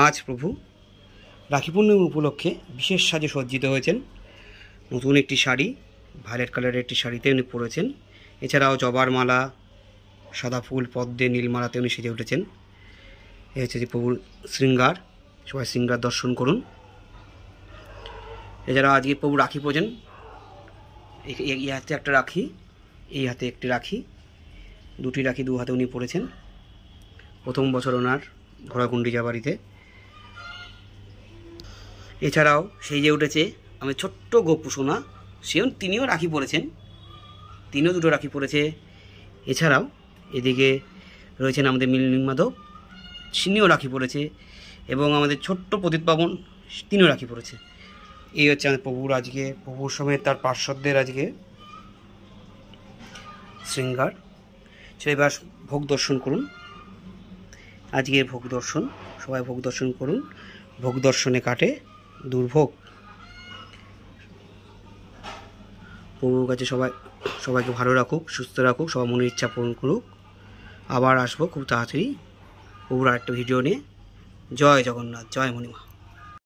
আজ প্রভু রাখি পূর্ণিমা উপলক্ষে বিশেষ সাজে সজ্জিত হয়েছেন। নতুন একটি শাড়ি, ভায়োলেট কালারের একটি শাড়িতে উনি পরেছেন। এছাড়াও জবার মালা, সাদা ফুল, পদ্মে, নীলমালাতে উনি সেজে উঠেছেন। এ হচ্ছে যে প্রভুর শৃঙ্গার। সবাই শৃঙ্গার দর্শন করুন। এছাড়াও আজকে প্রভু রাখি পরেছেন। এই হাতে একটা রাখি, এই হাতে একটি রাখি, দুটি রাখি দু হাতে উনি পরেছেন। প্রথম বছর ওনার ঘোড়াগুন্ডিজা বাড়িতে। এছাড়াও সেই যে উঠেছে আমি ছোট্ট গোপু সোনা, তিনিও রাখি পরেছেন, তিনিও দুটো রাখি পরেছে। এছাড়াও এদিকে রয়েছেন আমাদের মিলন মাধব, তিনিও রাখি পরেছে, এবং আমাদের ছোট্ট প্রদীপ পাবন, তিনিও রাখি পরেছে। এই হচ্ছে আমাদের প্রভুর আজকে, প্রভুর সমেত তার পার্শ্বদের আজকে শৃঙ্গার। এবার ভোগ দর্শন করুন। আজকের ভোগ দর্শন, সবাই ভোগ দর্শন করুন। ভোগ দর্শনে কাটে দুর্ভোগ। প্রভুর কাছে সবাইকে ভালো রাখুক, সুস্থ রাখুক, সবার মনের ইচ্ছা পূরণ করুক। আবার আসবো খুব তাড়াতাড়ি প্রভুর আরেকটা ভিডিও নিয়ে। জয় জগন্নাথ, জয় মণিমা।